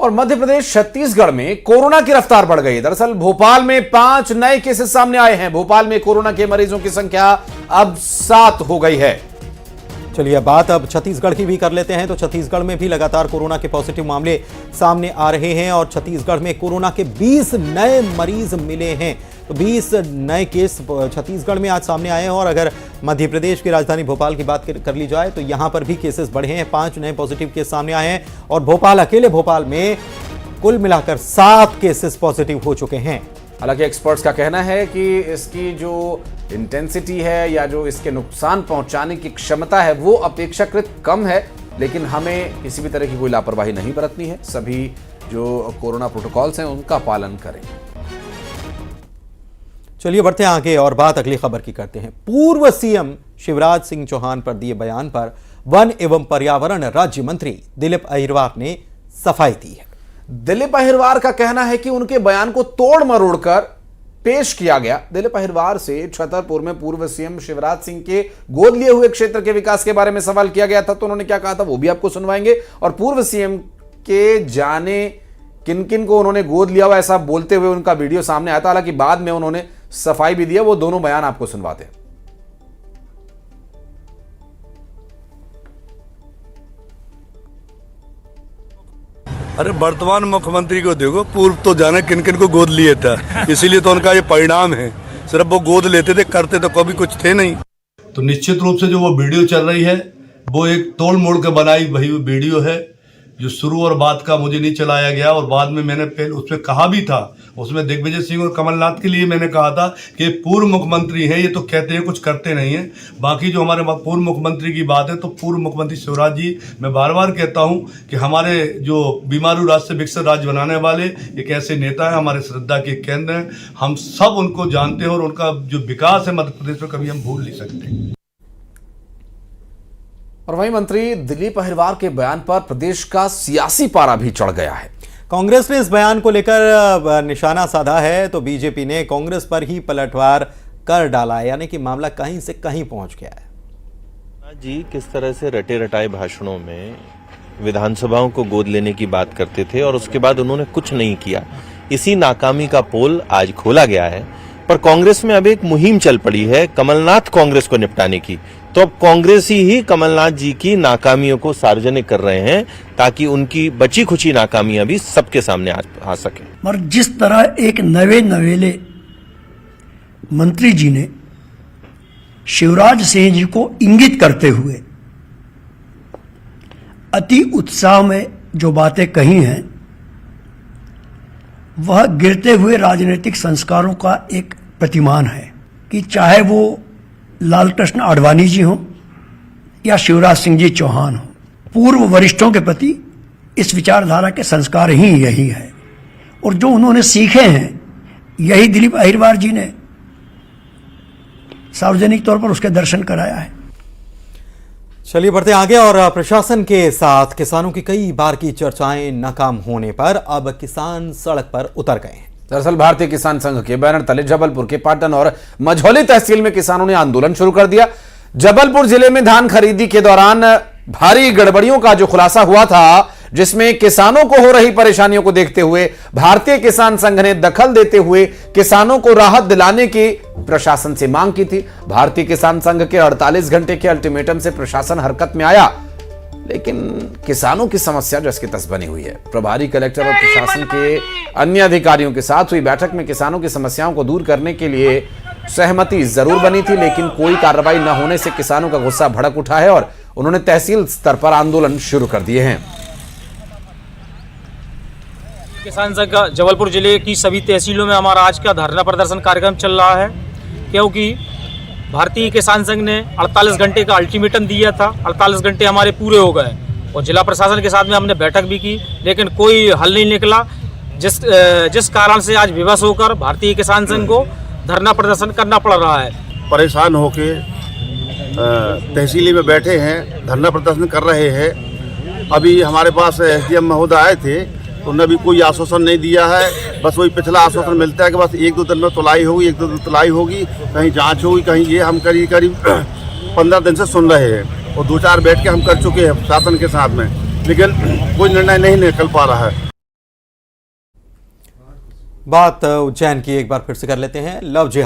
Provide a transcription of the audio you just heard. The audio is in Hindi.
और मध्य प्रदेश छत्तीसगढ़ में कोरोना की रफ्तार बढ़ गई। दरअसल भोपाल में 5 नए केसेस सामने आए हैं। भोपाल में कोरोना के मरीजों की संख्या अब 7 हो गई है। चलिए बात अब छत्तीसगढ़ की भी कर लेते हैं। तो छत्तीसगढ़ में भी लगातार कोरोना के पॉजिटिव मामले सामने आ रहे हैं और छत्तीसगढ़ में कोरोना के 20 नए मरीज मिले हैं। तो 20 नए केस छत्तीसगढ़ में आज सामने आए हैं। और अगर मध्य प्रदेश की राजधानी भोपाल की बात कर ली जाए तो यहां पर भी केसेस बढ़े हैं। 5 नए पॉजिटिव केस सामने आए हैं और अकेले भोपाल में कुल मिलाकर 7 केसेस पॉजिटिव हो चुके हैं। हालांकि एक्सपर्ट्स का कहना है कि इसकी जो इंटेंसिटी है या जो इसके नुकसान पहुंचाने की क्षमता है वो अपेक्षाकृत कम है, लेकिन हमें किसी भी तरह की कोई लापरवाही नहीं बरतनी है। सभी जो कोरोना प्रोटोकॉल्स हैं उनका पालन करें। चलिए बढ़ते हैं आगे और बात अगली खबर की करते हैं। पूर्व सीएम शिवराज सिंह चौहान पर दिए बयान पर वन एवं पर्यावरण राज्य मंत्री दिलीप अहिरवार ने सफाई दी है। दिलीप अहिरवार का कहना है कि उनके बयान को तोड़ मरोड़ कर पेश किया गया। दिलीप अहिरवार से छतरपुर में पूर्व सीएम शिवराज सिंह के गोद लिए हुए क्षेत्र के विकास के बारे में सवाल किया गया था, तो उन्होंने क्या कहा था वो भी आपको सुनवाएंगे। और पूर्व सीएम के जाने किन किन को उन्होंने गोद लिया हुआ ऐसा बोलते हुए उनका वीडियो सामने आया था। हालांकि बाद में उन्होंने सफाई भी दिया। वो दोनों बयान आपको सुनवाते हैं। अरे वर्तमान मुख्यमंत्री को देखो, पूर्व तो जाने किन किन को गोद लिए था, इसीलिए तो उनका ये परिणाम है। सिर्फ वो गोद लेते थे, करते तो कभी कुछ थे नहीं। तो निश्चित रूप से जो वो वीडियो चल रही है वो एक तोड़ मोड़ के बनाई वही वीडियो है, जो शुरू और बाद का मुझे नहीं चलाया गया। और बाद में मैंने पहले उसमें कहा भी था, उसमें दिग्विजय सिंह और कमलनाथ के लिए मैंने कहा था कि पूर्व मुख्यमंत्री हैं, ये तो कहते हैं कुछ करते नहीं हैं। बाकी जो हमारे पूर्व मुख्यमंत्री की बात है तो पूर्व मुख्यमंत्री शिवराज जी, मैं बार बार कहता हूं कि हमारे जो बीमारू राज्य से विकसित राज्य बनाने वाले एक ऐसे नेता हैं, हमारे श्रद्धा के केंद्र हैं। हम सब उनको जानते हैं और उनका जो विकास है मध्य प्रदेश में कभी हम भूल नहीं सकते। और वहीं मंत्री दिलीप अहिरवार के बयान पर प्रदेश का सियासी पारा भी चढ़ गया है। कांग्रेस ने इस बयान को लेकर निशाना साधा है तो बीजेपी ने कांग्रेस पर ही पलटवार कर डाला है, यानी कि मामला कहीं से कहीं पहुंच गया है। जी किस तरह से रटे रटाए भाषणों में विधानसभाओं को गोद लेने की बात करते थे और उसके बाद उन्होंने कुछ नहीं किया। इसी नाकामी का पोल आज खोला गया है। पर कांग्रेस में अब एक मुहिम चल पड़ी है कमलनाथ कांग्रेस को निपटाने की। तो अब कांग्रेस ही कमलनाथ जी की नाकामियों को सार्वजनिक कर रहे हैं ताकि उनकी बची खुची नाकामियां भी सबके सामने आ सके। और जिस तरह एक नवेले मंत्री जी ने शिवराज सिंह जी को इंगित करते हुए अति उत्साह में जो बातें कही हैं वह गिरते हुए राजनीतिक संस्कारों का एक प्रतिमान है कि चाहे वो लाल कृष्ण आडवाणी जी हों या शिवराज सिंह जी चौहान हों, पूर्व वरिष्ठों के प्रति इस विचारधारा के संस्कार ही यही है। और जो उन्होंने सीखे हैं यही दिलीप अहिरवार जी ने सार्वजनिक तौर पर उसके दर्शन कराया है। चलिए बढ़ते आगे और प्रशासन के साथ किसानों की कई बार की चर्चाएं नाकाम होने पर अब किसान सड़क पर उतर गए हैं। दरअसल भारतीय किसान संघ के बैनर तले जबलपुर के पाटन और मझौली तहसील में किसानों ने आंदोलन शुरू कर दिया। जबलपुर जिले में धान खरीदी के दौरान भारी गड़बड़ियों का जो खुलासा हुआ था, जिसमें किसानों को हो रही परेशानियों को देखते हुए भारतीय किसान संघ ने दखल देते हुए किसानों को राहत दिलाने की प्रशासन से मांग की थी। भारतीय किसान संघ के 48 घंटे के अल्टीमेटम से प्रशासन हरकत में आया, लेकिन किसानों की समस्या जस की तस बनी हुई है। प्रभारी कलेक्टर और प्रशासन के अन्य अधिकारियों के साथ हुई बैठक में किसानों की समस्याओं को दूर करने के लिए सहमति जरूर बनी थी, लेकिन कोई कार्रवाई न होने से किसानों का गुस्सा भड़क उठा है और उन्होंने तहसील स्तर पर आंदोलन शुरू कर दिए हैं। किसान संघ का जबलपुर जिले की सभी तहसीलों में हमारा आज का धरना प्रदर्शन कार्यक्रम चल रहा है, क्योंकि भारतीय किसान संघ ने 48 घंटे का अल्टीमेटम दिया था। 48 घंटे हमारे पूरे हो गए और जिला प्रशासन के साथ में हमने बैठक भी की, लेकिन कोई हल नहीं निकला, जिस कारण से आज विवश होकर भारतीय किसान संघ को धरना प्रदर्शन करना पड़ रहा है। परेशान होके तहसीली में बैठे हैं, धरना प्रदर्शन कर रहे हैं। अभी हमारे पास एसडीएम महोदय आए थे, उन्होंने भी कोई आश्वासन नहीं दिया है। बस वही पिछला आश्वासन मिलता है कि बस 1-2 दिन में तुलाई होगी, 1-2 दिन तुलाई होगी, कहीं जांच होगी, कहीं ये। हम करीब 15 दिन से सुन रहे हैं और 2-4 बैठ के हम कर चुके हैं शासन के साथ में, लेकिन कोई निर्णय नहीं निकल पा रहा है। बात उज्जैन की एक बार फिर से कर लेते हैं। लव जिहाद